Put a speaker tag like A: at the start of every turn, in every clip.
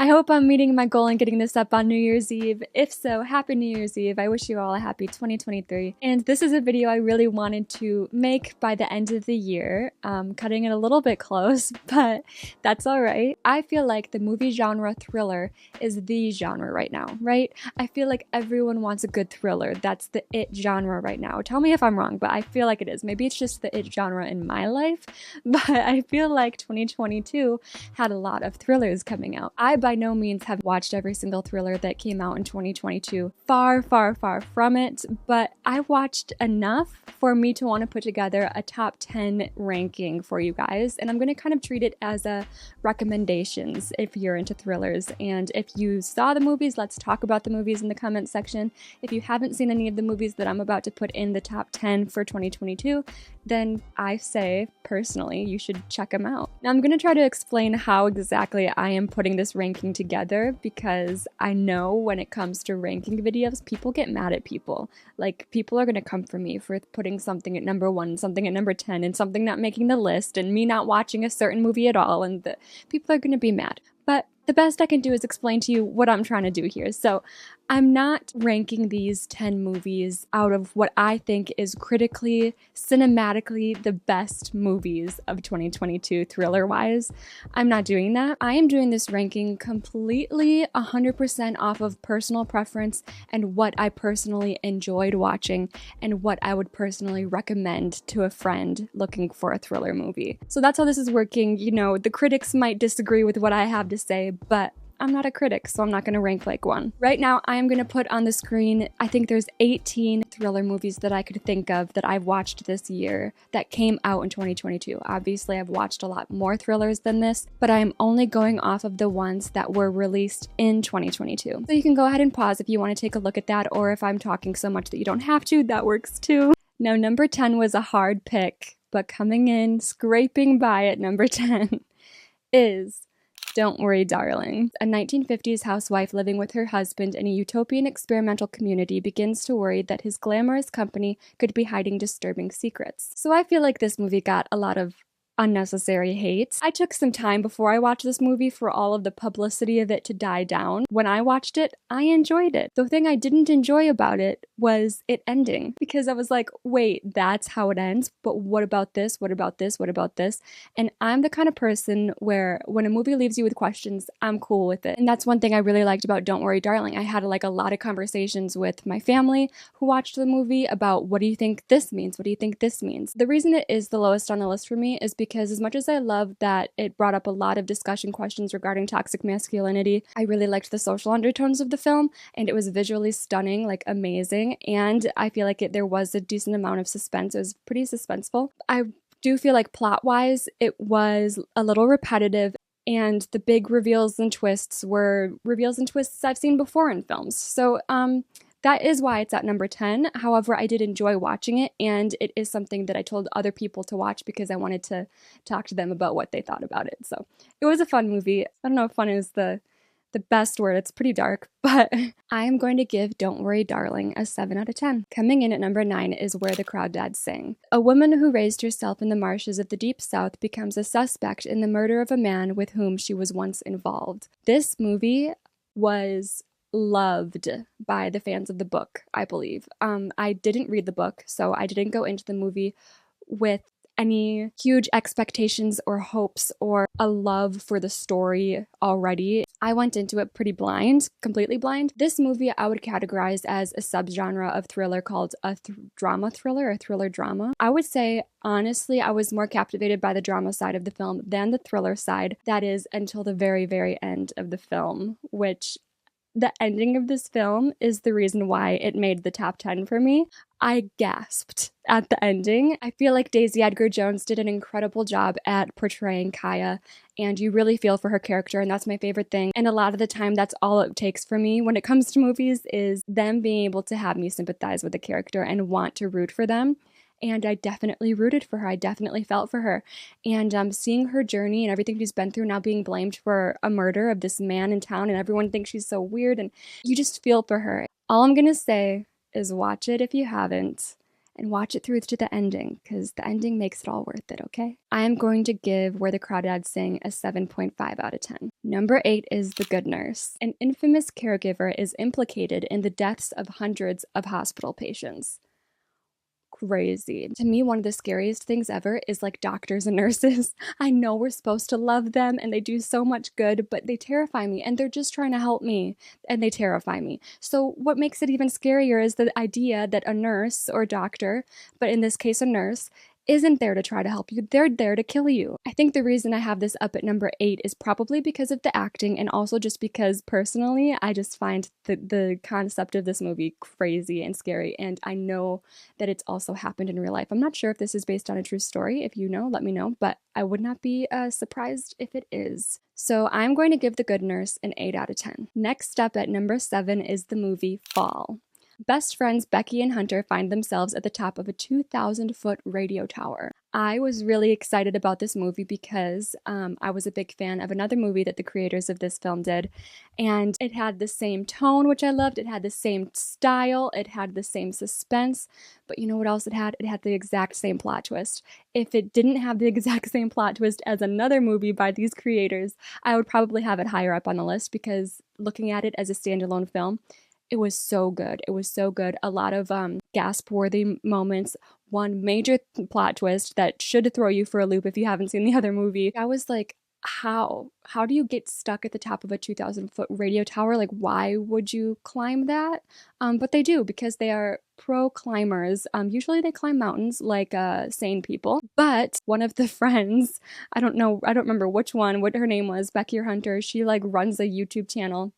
A: I hope I'm meeting my goal and getting this up on New Year's Eve. If so, happy New Year's Eve. I wish you all a happy 2023. And this is a video I really wanted to make by the end of the year. Cutting it a little bit close, but that's all right. I feel like the movie genre thriller is the genre right now, right? I feel like everyone wants a good thriller. That's the it genre right now. Tell me if I'm wrong, but I feel like it is. Maybe it's just the it genre in my life, but I feel like 2022 had a lot of thrillers coming out. I by no means have watched every single thriller that came out in 2022. Far, far, far from it, but I watched enough for me to want to put together a top 10 ranking for you guys, and I'm going to kind of treat it as a recommendations if you're into thrillers. And if you saw the movies, let's talk about the movies in the comment section. If you haven't seen any of the movies that I'm about to put in the top 10 for 2022, then I say, personally, you should check them out. Now, I'm going to try to explain how exactly I am putting this ranking together, because I know when it comes to ranking videos, people get mad at people. Like, people are going to come for me for putting something at number 1, something at number 10, and something not making the list, and me not watching a certain movie at all, and people are going to be mad. But the best I can do is explain to you what I'm trying to do here. So I'm not ranking these 10 movies out of what I think is critically, cinematically the best movies of 2022 thriller-wise. I'm not doing that. I am doing this ranking completely 100% off of personal preference and what I personally enjoyed watching and what I would personally recommend to a friend looking for a thriller movie. So that's how this is working. You know, the critics might disagree with what I have to say, but I'm not a critic, so I'm not going to rank like one. Right now, I am going to put on the screen, I think there's 18 thriller movies that I could think of that I've watched this year that came out in 2022. Obviously, I've watched a lot more thrillers than this, but I am only going off of the ones that were released in 2022. So you can go ahead and pause if you want to take a look at that, or if I'm talking so much that you don't have to, that works too. Now, number 10 was a hard pick, but coming in, scraping by at number 10 is Don't Worry, Darling. A 1950s housewife living with her husband in a utopian experimental community begins to worry that his glamorous company could be hiding disturbing secrets. So I feel like this movie got a lot of unnecessary hate. I took some time before I watched this movie for all of the publicity of it to die down. When I watched it, I enjoyed it. The thing I didn't enjoy about it was it ending, because I was like, wait, that's how it ends? But what about this? What about this? What about this? And I'm the kind of person where when a movie leaves you with questions, I'm cool with it. And that's one thing I really liked about Don't Worry, Darling. I had like a lot of conversations with my family who watched the movie about, what do you think this means? What do you think this means? The reason it is the lowest on the list for me is because as much as I love that it brought up a lot of discussion questions regarding toxic masculinity, I really liked the social undertones of the film, and it was visually stunning, like amazing, and I feel like there was a decent amount of suspense. It was pretty suspenseful. I do feel like plot-wise, it was a little repetitive, and the big reveals and twists were reveals and twists I've seen before in films. So, that is why it's at number 10. However, I did enjoy watching it, and it is something that I told other people to watch because I wanted to talk to them about what they thought about it. So it was a fun movie. I don't know if fun is the best word. It's pretty dark, but I am going to give Don't Worry, Darling a 7 out of 10. Coming in at number 9 is Where the Crawdads Sing. A woman who raised herself in the marshes of the Deep South becomes a suspect in the murder of a man with whom she was once involved. This movie was loved by the fans of the book, I believe. I didn't read the book, so I didn't go into the movie with any huge expectations or hopes or a love for the story already. I went into it pretty blind, completely blind. This movie I would categorize as a subgenre of thriller called a drama thriller, or thriller drama. I would say, honestly, I was more captivated by the drama side of the film than the thriller side. That is until the very, very end of the film, which the ending of this film is the reason why it made the top 10 for me. I gasped at the ending. I feel like Daisy Edgar Jones did an incredible job at portraying Kaya, and you really feel for her character, and that's my favorite thing. And a lot of the time, that's all it takes for me when it comes to movies, is them being able to have me sympathize with the character and want to root for them. And I definitely rooted for her. I definitely felt for her. And seeing her journey and everything she's been through, now being blamed for a murder of this man in town, and everyone thinks she's so weird, and you just feel for her. All I'm gonna say is watch it if you haven't, and watch it through to the ending, because the ending makes it all worth it, okay? I am going to give Where the Crawdads Sing a 7.5 out of 10. Number 8 is The Good Nurse. An infamous caregiver is implicated in the deaths of hundreds of hospital patients. Crazy. To me, one of the scariest things ever is like doctors and nurses. I know we're supposed to love them and they do so much good, but they terrify me and they're just trying to help me and they terrify me. So what makes it even scarier is the idea that a nurse or doctor, but in this case a nurse, isn't there to try to help you. They're there to kill you. I think the reason I have this up at number 8 is probably because of the acting, and also just because personally I just find the concept of this movie crazy and scary, and I know that it's also happened in real life. I'm not sure if this is based on a true story. If you know, let me know, but I would not be surprised if it is. So I'm going to give The Good Nurse an 8 out of 10. Next up at number 7 is the movie Fall. Best friends Becky and Hunter find themselves at the top of a 2,000-foot radio tower. I was really excited about this movie because I was a big fan of another movie that the creators of this film did, and it had the same tone, which I loved. It had the same style. It had the same suspense. But you know what else it had? It had the exact same plot twist. If it didn't have the exact same plot twist as another movie by these creators, I would probably have it higher up on the list, because looking at it as a standalone film, it was so good. It was so good. A lot of gasp-worthy moments. One major plot twist that should throw you for a loop if you haven't seen the other movie. I was like, how? How do you get stuck at the top of a 2,000-foot radio tower? Like, why would you climb that? But they do, because they are pro climbers. Usually they climb mountains like sane people. But one of the friends, I don't remember which one, what her name was, Becky or Hunter, she like runs a YouTube channel.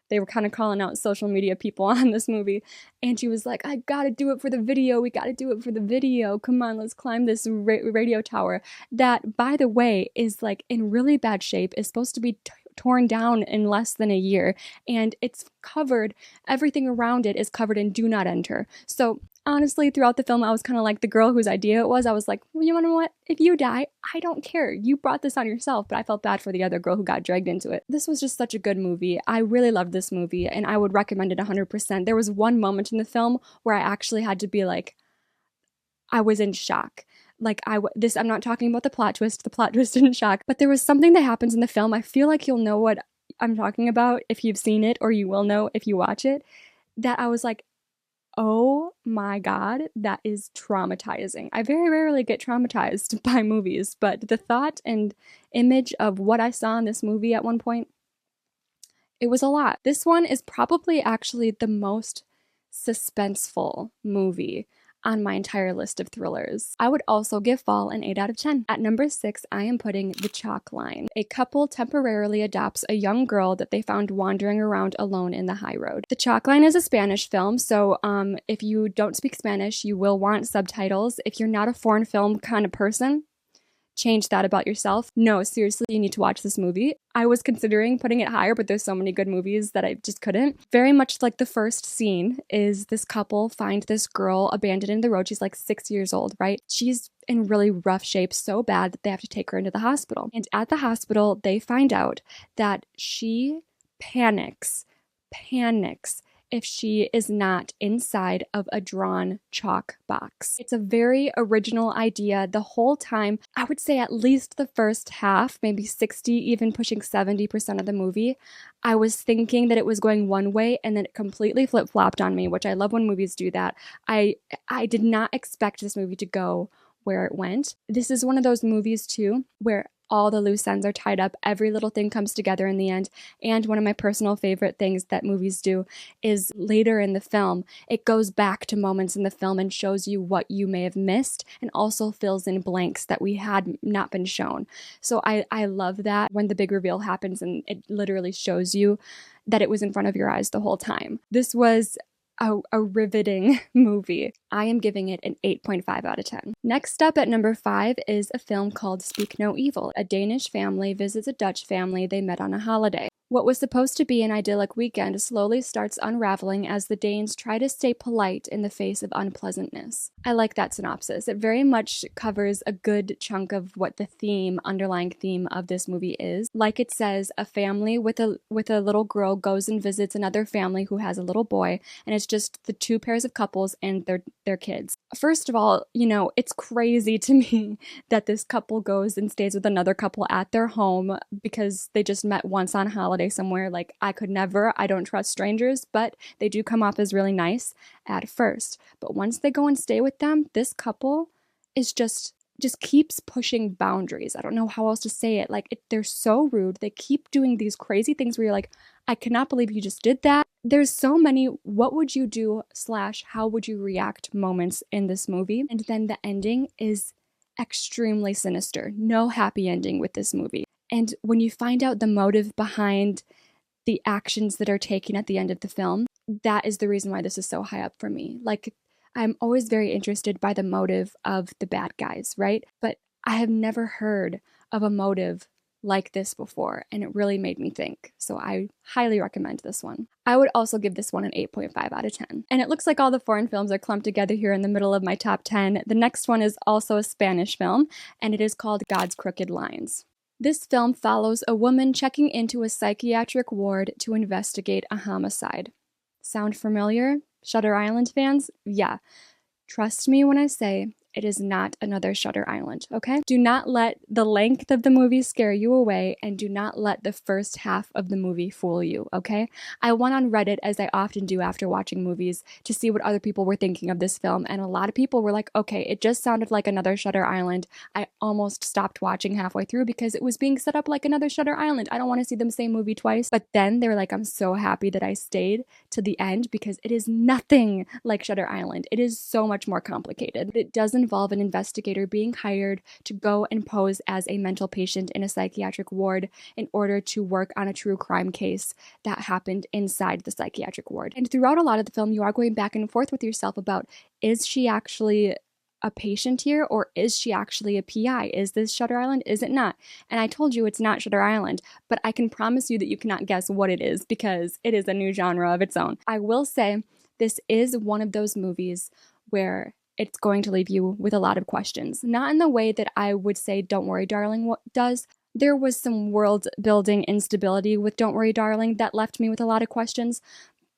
A: They were kind of calling out social media people on this movie. And she was like, I gotta do it for the video. We gotta do it for the video. Come on, let's climb this radio tower. That, by the way, is like in really bad shape. Is supposed to be torn down in less than a year. And it's covered, everything around it is covered in do not enter. So honestly, throughout the film, I was kind of like the girl whose idea it was. I was like, well, you know what? If you die, I don't care. You brought this on yourself. But I felt bad for the other girl who got dragged into it. This was just such a good movie. I really loved this movie, and I would recommend it 100%. There was one moment in the film where I actually had to be like, I was in shock. Like, I'm not talking about the plot twist didn't shock, but there was something that happens in the film. I feel like you'll know what I'm talking about if you've seen it, or you will know if you watch it, that I was like, oh my God, that is traumatizing. I very rarely get traumatized by movies, but the thought and image of what I saw in this movie at one point, it was a lot. This one is probably actually the most suspenseful movie on my entire list of thrillers. I would also give Fall an 8 out of 10. At number 6, I am putting The Chalk Line. A couple temporarily adopts a young girl that they found wandering around alone in the high road. The Chalk Line is a Spanish film, so if you don't speak Spanish, you will want subtitles. If you're not a foreign film kind of person, change that about yourself. No, seriously, you need to watch this movie. I was considering putting it higher, but there's so many good movies that I just couldn't. Very much like the first scene is this couple find this girl abandoned in the road. She's like 6 years old, right? She's in really rough shape, so bad that they have to take her into the hospital. And at the hospital, they find out that she panics if she is not inside of a drawn chalk box. It's a very original idea. The whole time, I would say at least the first half, maybe 60, even pushing 70% of the movie, I was thinking that it was going one way, and then it completely flip-flopped on me, which I love when movies do that. I did not expect this movie to go where it went. This is one of those movies too, where all the loose ends are tied up. Every little thing comes together in the end. And one of my personal favorite things that movies do is later in the film, it goes back to moments in the film and shows you what you may have missed, and also fills in blanks that we had not been shown. So I love that when the big reveal happens and it literally shows you that it was in front of your eyes the whole time. This was a riveting movie. I am giving it an 8.5 out of 10. Next up at number 5 is a film called Speak No Evil. A Danish family visits a Dutch family they met on a holiday. What was supposed to be an idyllic weekend slowly starts unraveling as the Danes try to stay polite in the face of unpleasantness. I like that synopsis. It very much covers a good chunk of what the underlying theme of this movie is. Like it says, a family with a little girl goes and visits another family who has a little boy, and it's just the two pairs of couples and their kids. First of all, you know, it's crazy to me that this couple goes and stays with another couple at their home because they just met once on holiday somewhere. Like, I could never, I don't trust strangers, but they do come off as really nice at first. But once they go and stay with them, this couple is just keeps pushing boundaries. I don't know how else to say it. Like, they're so rude. They keep doing these crazy things where you're like, I cannot believe you just did that. There's so many what would you do / how would you react moments in this movie. And then the ending is extremely sinister. No happy ending with this movie. And when you find out the motive behind the actions that are taken at the end of the film, that is the reason why this is so high up for me. Like, I'm always very interested by the motive of the bad guys, right? But I have never heard of a motive like this before, and it really made me think. So I highly recommend this one. I would also give this one an 8.5 out of 10. And it looks like all the foreign films are clumped together here in the middle of my top 10. The next one is also a Spanish film, and it is called God's Crooked Lines. This film follows a woman checking into a psychiatric ward to investigate a homicide. Sound familiar? Shutter Island fans? Yeah. Trust me when I say it is not another Shutter Island, okay? Do not let the length of the movie scare you away, and do not let the first half of the movie fool you, okay? I went on Reddit, as I often do after watching movies, to see what other people were thinking of this film, and a lot of people were like, okay, it just sounded like another Shutter Island. I almost stopped watching halfway through because it was being set up like another Shutter Island. I don't want to see the same movie twice. But then they were like, I'm so happy that I stayed to the end because it is nothing like Shutter Island. It is so much more complicated. It doesn't involve an investigator being hired to go and pose as a mental patient in a psychiatric ward in order to work on a true crime case that happened inside the psychiatric ward. And throughout a lot of the film, you are going back and forth with yourself about, is she actually a patient here, or is she actually a PI? Is this Shutter Island? Is it not? And I told you it's not Shutter Island, but I can promise you that you cannot guess what it is because it is a new genre of its own. I will say this is one of those movies where it's going to leave you with a lot of questions. Not in the way that I would say Don't Worry Darling does. There was some world building instability with Don't Worry Darling that left me with a lot of questions,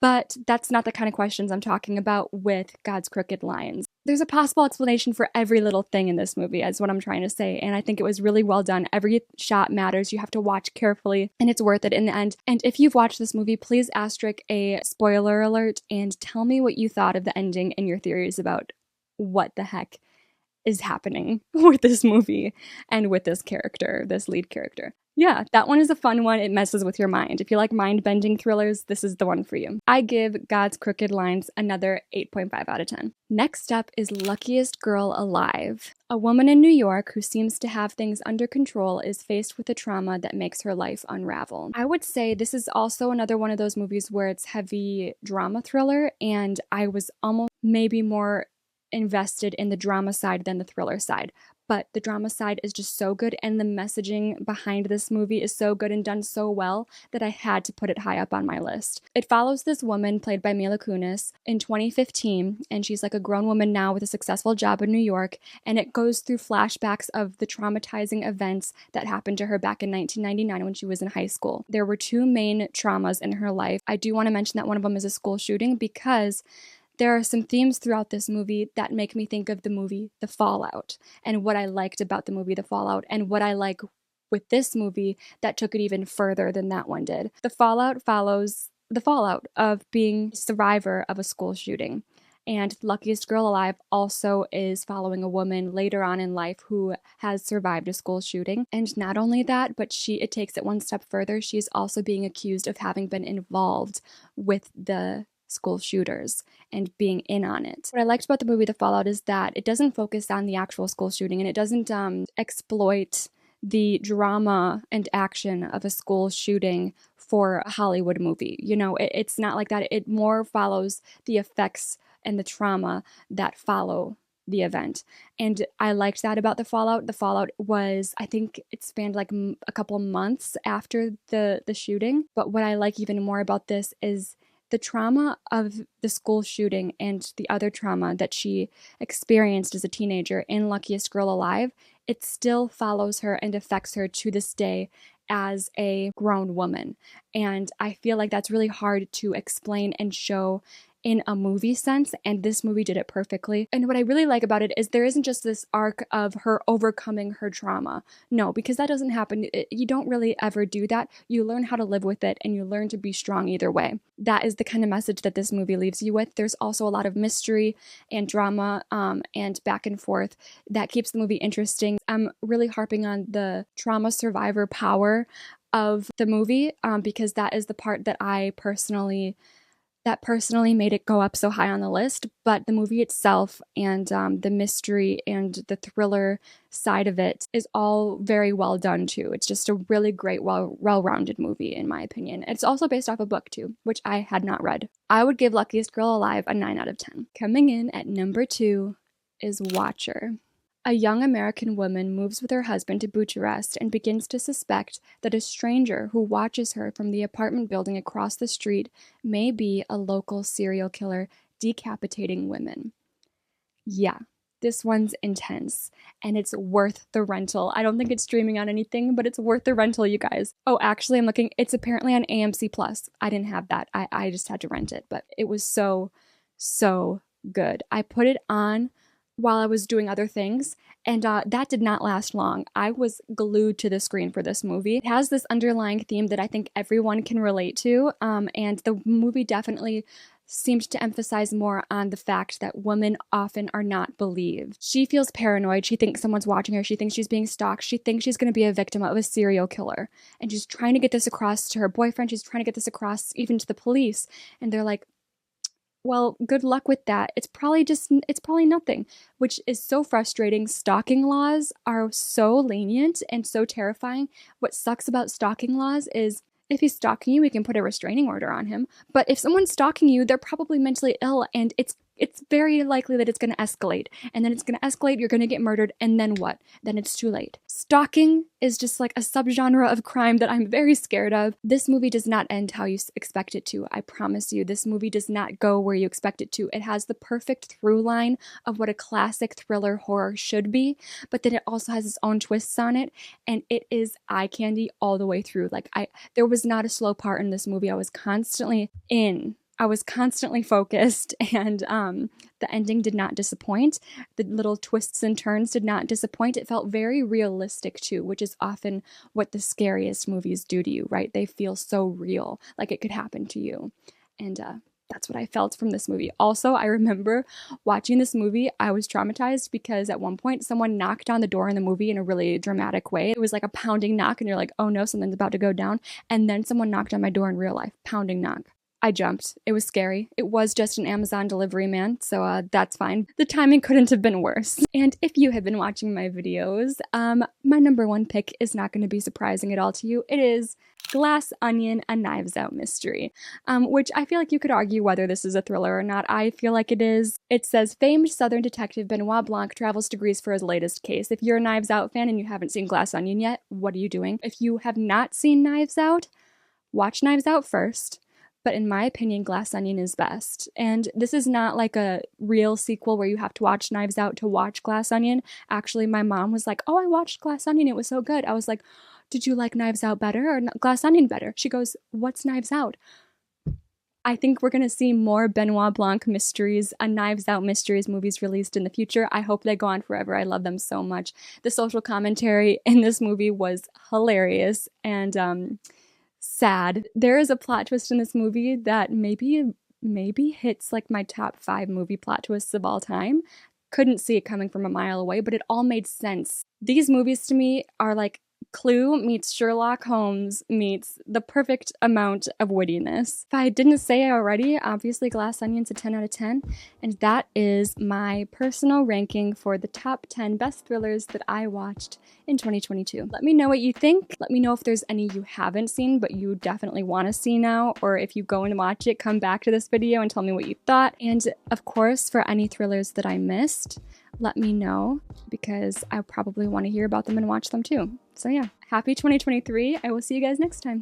A: but that's not the kind of questions I'm talking about with God's Crooked Lines. There's a possible explanation for every little thing in this movie, is what I'm trying to say, and I think it was really well done. Every shot matters. You have to watch carefully, and it's worth it in the end. And if you've watched this movie, please asterisk a spoiler alert and tell me what you thought of the ending and your theories about what the heck is happening with this movie and with this character, this lead character. Yeah, that one is a fun one. It messes with your mind. If you like mind-bending thrillers, this is the one for you. I give God's Crooked Lines another 8.5 out of 10. Next up is Luckiest Girl Alive. A woman in New York who seems to have things under control is faced with a trauma that makes her life unravel. I would say this is also another one of those movies where it's heavy drama thriller, and I was almost maybe more invested in the drama side than the thriller side. But the drama side is just so good, and the messaging behind this movie is so good and done so well that I had to put it high up on my list. It follows this woman played by Mila Kunis in 2015, and she's like a grown woman now with a successful job in New York, and it goes through flashbacks of the traumatizing events that happened to her back in 1999 when she was in high school. There were two main traumas in her life. I do want to mention that one of them is a school shooting because there are some themes throughout this movie that make me think of the movie The Fallout, and what I liked about the movie The Fallout, and what I like with this movie that took it even further than that one did. The Fallout follows the fallout of being a survivor of a school shooting. And Luckiest Girl Alive also is following a woman later on in life who has survived a school shooting. And not only that, but it takes it one step further. She's also being accused of having been involved with the school shooters and being in on it. What I liked about the movie The Fallout is that it doesn't focus on the actual school shooting, and it doesn't exploit the drama and action of a school shooting for a Hollywood movie. You know, it's not like that. It more follows the effects and the trauma that follow the event. And I liked that about The Fallout. The Fallout was, I think it spanned like a couple months after the shooting. But what I like even more about this is the trauma of the school shooting and the other trauma that she experienced as a teenager in Luckiest Girl Alive. It still follows her and affects her to this day as a grown woman. And I feel like that's really hard to explain and show in a movie sense, and this movie did it perfectly. And what I really like about it is there isn't just this arc of her overcoming her trauma. No, because that doesn't happen. You don't really ever do that. You learn how to live with it, and you learn to be strong either way. That is the kind of message that this movie leaves you with. There's also a lot of mystery and drama and back and forth that keeps the movie interesting. I'm really harping on the trauma survivor power of the movie because that is the part that personally made it go up so high on the list. But the movie itself and the mystery and the thriller side of it is all very well done too. It's just a really great, well-rounded movie in my opinion. It's also based off a book too, which I had not read. I would give Luckiest Girl Alive a 9 out of 10. Coming in at number 2 is Watcher. A young American woman moves with her husband to Bucharest and begins to suspect that a stranger who watches her from the apartment building across the street may be a local serial killer decapitating women. Yeah, this one's intense, and it's worth the rental. I don't think it's streaming on anything, but it's worth the rental, you guys. Oh, actually, I'm looking. It's apparently on AMC Plus. I didn't have that. I just had to rent it, but it was so good. I put it on while I was doing other things, and that did not last long. I was glued to the screen for this movie. It has this underlying theme that I think everyone can relate to, and the movie definitely seemed to emphasize more on the fact that women often are not believed. She feels paranoid. She thinks someone's watching her. She thinks she's being stalked. She thinks she's going to be a victim of a serial killer. And she's trying to get this across to her boyfriend. She's trying to get this across even to the police. And they're like, well, good luck with that. It's probably nothing, which is so frustrating. Stalking laws are so lenient and so terrifying. What sucks about stalking laws is if he's stalking you, we can put a restraining order on him. But if someone's stalking you, they're probably mentally ill, and it's very likely that it's going to escalate. And then it's going to escalate, you're going to get murdered, and then what? Then it's too late. Stalking is just like a subgenre of crime that I'm very scared of. This movie does not end how you expect it to. I promise you, this movie does not go where you expect it to. It has the perfect through line of what a classic thriller horror should be, but then it also has its own twists on it, and it is eye candy all the way through. There was not a slow part in this movie. I was constantly focused, and the ending did not disappoint. The little twists and turns did not disappoint. It felt very realistic too, which is often what the scariest movies do to you, right? They feel so real, like it could happen to you. And that's what I felt from this movie. Also, I remember watching this movie, I was traumatized because at one point someone knocked on the door in the movie in a really dramatic way. It was like a pounding knock, and you're like, oh no, something's about to go down. And then someone knocked on my door in real life, pounding knock. I jumped. It was scary. It was just an Amazon delivery man, so that's fine. The timing couldn't have been worse. And if you have been watching my videos, my number 1 pick is not going to be surprising at all to you. It is Glass Onion, a Knives Out mystery, which I feel like you could argue whether this is a thriller or not. I feel like it is. It says, famed Southern detective Benoit Blanc travels to Greece for his latest case. If you're a Knives Out fan and you haven't seen Glass Onion yet, what are you doing? If you have not seen Knives Out, watch Knives Out first. But in my opinion, Glass Onion is best. And this is not like a real sequel where you have to watch Knives Out to watch Glass Onion. Actually, my mom was like, oh, I watched Glass Onion. It was so good. I was like, did you like Knives Out better or Glass Onion better? She goes, what's Knives Out? I think we're going to see more Benoit Blanc mysteries, Knives Out mysteries movies released in the future. I hope they go on forever. I love them so much. The social commentary in this movie was hilarious and sad. There is a plot twist in this movie that maybe hits like my top 5 movie plot twists of all time. Couldn't see it coming from a mile away, but it all made sense. These movies to me are like Clue meets Sherlock Holmes meets the perfect amount of wittiness. If I didn't say it already, obviously Glass Onion's a 10 out of 10, and that is my personal ranking for the top 10 best thrillers that I watched in 2022. Let me know what you think. Let me know if there's any you haven't seen but you definitely want to see now, or if you go and watch it, come back to this video and tell me what you thought. And of course, for any thrillers that I missed, let me know because I probably want to hear about them and watch them too. So yeah, happy 2023. I will see you guys next time.